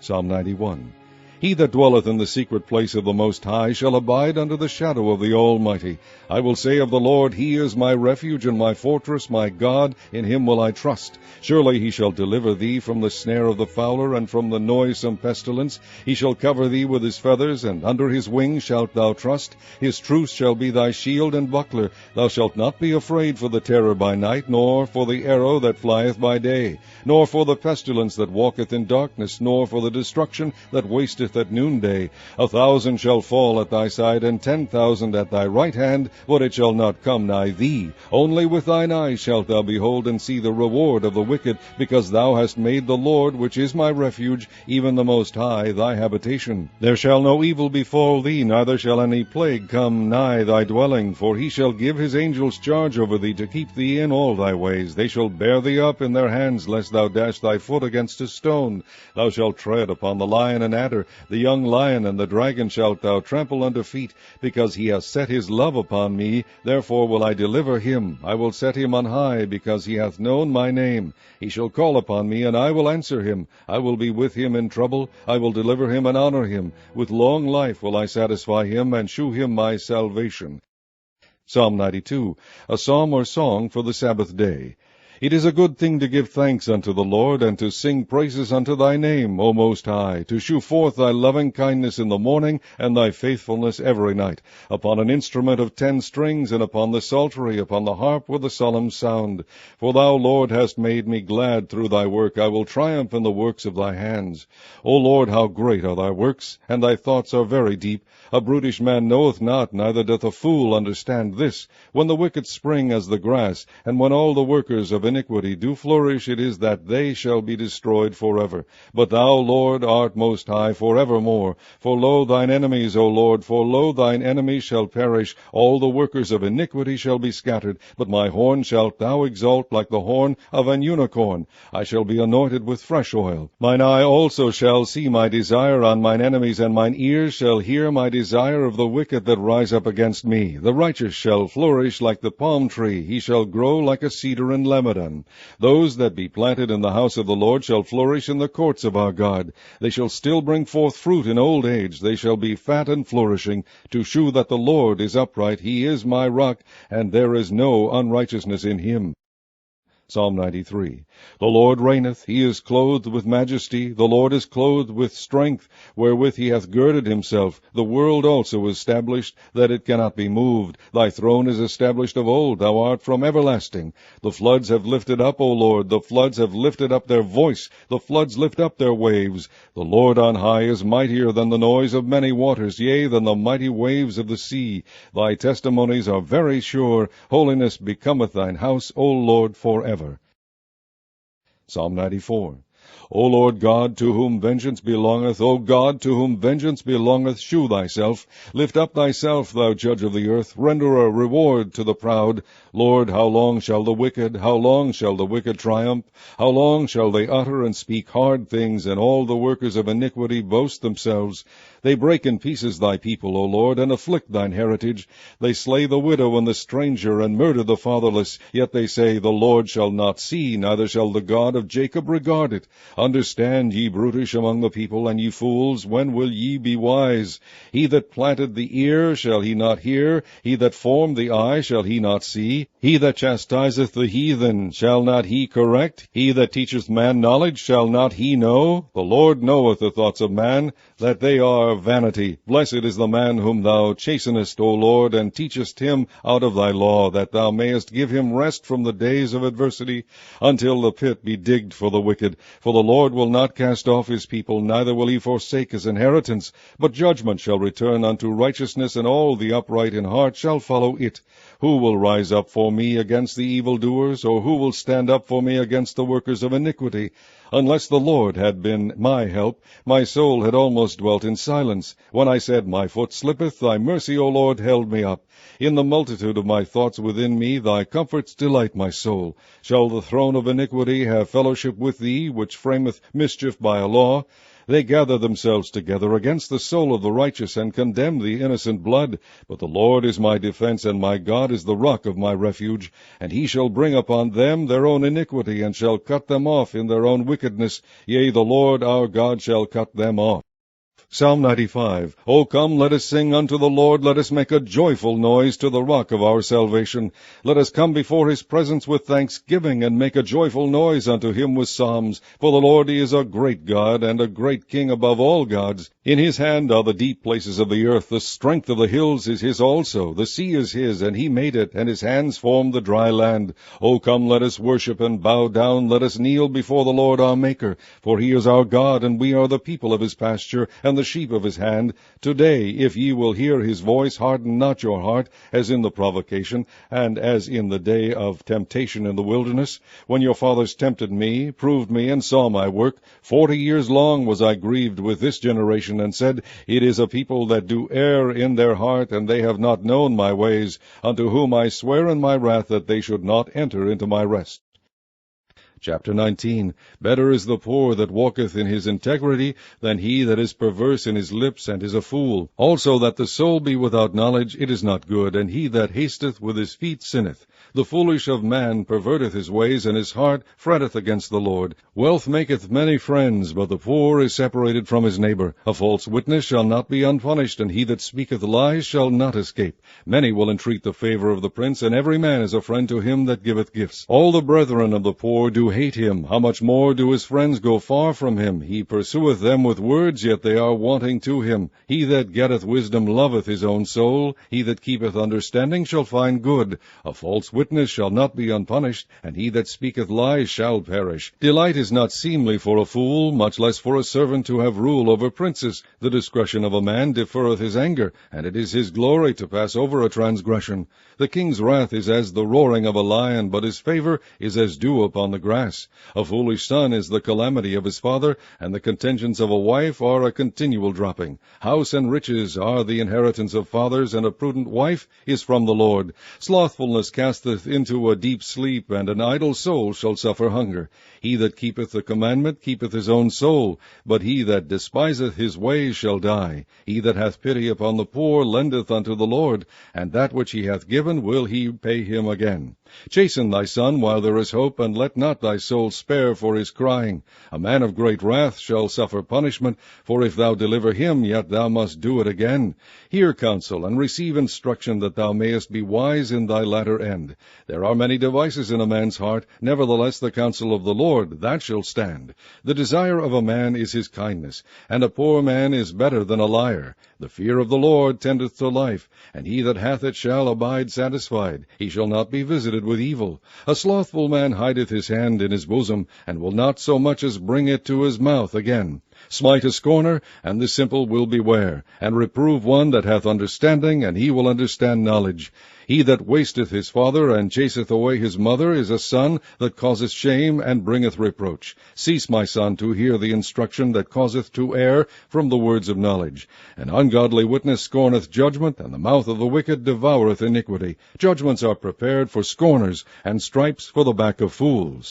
Psalm 91. He that dwelleth in the secret place of the Most High shall abide under the shadow of the Almighty. I will say of the Lord, He is my refuge and my fortress, my God, in Him will I trust. Surely He shall deliver thee from the snare of the fowler, and from the noisome pestilence. He shall cover thee with His feathers, and under His wings shalt thou trust. His truth shall be thy shield and buckler. Thou shalt not be afraid for the terror by night, nor for the arrow that flieth by day, nor for the pestilence that walketh in darkness, nor for the destruction that wasteth at noonday. 1,000 shall fall at thy side, and 10,000 at thy right hand, but it shall not come nigh thee. Only with thine eyes shalt thou behold and see the reward of the wicked, because thou hast made the Lord, which is my refuge, even the Most High, thy habitation. There shall no evil befall thee, neither shall any plague come nigh thy dwelling. For He shall give His angels charge over thee, to keep thee in all thy ways. They shall bear thee up in their hands, lest thou dash thy foot against a stone. Thou shalt tread upon the lion and adder, the young lion and the dragon shalt thou trample under feet. Because He hath set His love upon me, therefore will I deliver him. I will set him on high, because he hath known my name. He shall call upon me, and I will answer him. I will be with him in trouble. I will deliver him and honor him. With long life will I satisfy him, and shew him my salvation. Psalm 92, a psalm or song for the Sabbath day. It is a good thing to give thanks unto the Lord, and to sing praises unto thy name, O Most High, to shew forth thy loving kindness in the morning, and thy faithfulness every night, upon an instrument of 10 strings, and upon the psaltery, upon the harp with a solemn sound. For thou, Lord, hast made me glad through thy work. I will triumph in the works of thy hands. O Lord, how great are thy works, and thy thoughts are very deep. A brutish man knoweth not, neither doth a fool understand this. When the wicked spring as the grass, and when all the workers of iniquity do flourish, it is that they shall be destroyed forever. But thou, Lord, art most high forevermore. For lo, thine enemies, O Lord, for lo, thine enemies shall perish. All the workers of iniquity shall be scattered. But my horn shalt thou exalt like the horn of an unicorn. I shall be anointed with fresh oil. Mine eye also shall see my desire on mine enemies, and mine ears shall hear my desire of the wicked that rise up against me. The righteous shall flourish like the palm tree. He shall grow like a cedar in Lebanon. Those that be planted in the house of the Lord shall flourish in the courts of our God. They shall still bring forth fruit in old age. They shall be fat and flourishing, to shew that the Lord is upright. He is my rock, and there is no unrighteousness in him. Psalm 93. The Lord reigneth, He is clothed with majesty. The Lord is clothed with strength, wherewith He hath girded Himself. The world also is established, that it cannot be moved. Thy throne is established of old. Thou art from everlasting. The floods have lifted up, O Lord. The floods have lifted up their voice. The floods lift up their waves. The Lord on high is mightier than the noise of many waters, yea, than the mighty waves of the sea. Thy testimonies are very sure. Holiness becometh thine house, O Lord, forever. Psalm 94. O Lord God, to whom vengeance belongeth, O God, to whom vengeance belongeth, shew thyself. Lift up thyself, thou judge of the earth. Render a reward to the proud. Lord, how long shall the wicked triumph? How long shall they utter and speak hard things, and all the workers of iniquity boast themselves? They break in pieces thy people, O Lord, and afflict thine heritage. They slay the widow and the stranger, and murder the fatherless. Yet they say, The Lord shall not see, neither shall the God of Jacob regard it. Understand, ye brutish among the people, and ye fools, when will ye be wise? He that planted the ear, shall he not hear? He that formed the eye, shall he not see? He that chastiseth the heathen, shall not he correct? He that teacheth man knowledge, shall not he know? The Lord knoweth the thoughts of man, that they are vanity. Blessed is the man whom thou chastenest, O Lord, and teachest him out of thy law, that thou mayest give him rest from the days of adversity, until the pit be digged for the wicked. For the Lord will not cast off his people, neither will he forsake his inheritance. But judgment shall return unto righteousness, and all the upright in heart shall follow it. Who will rise up for me against the evildoers, or who will stand up for me against the workers of iniquity? Unless the Lord had been my help, my soul had almost dwelt in silence. When I said, My foot slippeth, thy mercy, O Lord, held me up. In the multitude of my thoughts within me, thy comforts delight my soul. Shall the throne of iniquity have fellowship with thee, which framest proclaimeth mischief by a law. They gather themselves together against the soul of the righteous, and condemn the innocent blood. But the Lord is my defense, and my God is the rock of my refuge. And he shall bring upon them their own iniquity, and shall cut them off in their own wickedness. Yea, the Lord our God shall cut them off. Psalm 95. O come, let us sing unto the Lord, let us make a joyful noise to the rock of our salvation. Let us come before his presence with thanksgiving, and make a joyful noise unto him with psalms. For the Lord, he is a great God, and a great King above all gods. In his hand are the deep places of the earth, the strength of the hills is his also. The sea is his, and he made it, and his hands formed the dry land. O come, let us worship and bow down, let us kneel before the Lord our Maker. For he is our God, and we are the people of his pasture, and the sheep of his hand. Today, if ye will hear his voice, harden not your heart, as in the provocation, and as in the day of temptation in the wilderness, when your fathers tempted me, proved me, and saw my work. 40 years long was I grieved with this generation, and said, It is a people that do err in their heart, and they have not known my ways, unto whom I swear in my wrath that they should not enter into my rest. Chapter 19. Better is the poor that walketh in his integrity than he that is perverse in his lips and is a fool. Also that the soul be without knowledge, it is not good, and he that hasteth with his feet sinneth. The foolish of man perverteth his ways, and his heart fretteth against the Lord. Wealth maketh many friends, but the poor is separated from his neighbor. A false witness shall not be unpunished, and he that speaketh lies shall not escape. Many will entreat the favor of the prince, and every man is a friend to him that giveth gifts. All the brethren of the poor do hate him. How much more do his friends go far from him? He pursueth them with words, yet they are wanting to him. He that getteth wisdom loveth his own soul. He that keepeth understanding shall find good. A false witness shall not be unpunished, and he that speaketh lies shall perish. Delight is not seemly for a fool, much less for a servant to have rule over princes. The discretion of a man deferreth his anger, and it is his glory to pass over a transgression. The king's wrath is as the roaring of a lion, but his favor is as dew upon the grass. A foolish son is the calamity of his father, and the contentions of a wife are a continual dropping. House and riches are the inheritance of fathers, and a prudent wife is from the Lord. Slothfulness casteth into a deep sleep, and an idle soul shall suffer hunger. He that keepeth the commandment keepeth his own soul, but he that despiseth his ways shall die. He that hath pity upon the poor lendeth unto the Lord, and that which he hath given will he pay him again. Chasten thy son while there is hope, and let not thy soul spare for his crying. A man of great wrath shall suffer punishment, for if thou deliver him, yet thou must do it again. Hear counsel, and receive instruction, that thou mayest be wise in thy latter end. There are many devices in a man's heart, nevertheless the counsel of the Lord, that shall stand. The desire of a man is his kindness, and a poor man is better than a liar. The fear of the Lord tendeth to life, and he that hath it shall abide satisfied. He shall not be visited with evil. A slothful man hideth his hand in his bosom, and will not so much as bring it to his mouth again. Smite a scorner, and the simple will beware, and reprove one that hath understanding, and he will understand knowledge. He that wasteth his father, and chaseth away his mother, is a son that causeth shame, and bringeth reproach. Cease, my son, to hear the instruction that causeth to err from the words of knowledge. An ungodly witness scorneth judgment, and the mouth of the wicked devoureth iniquity. Judgments are prepared for scorners, and stripes for the back of fools.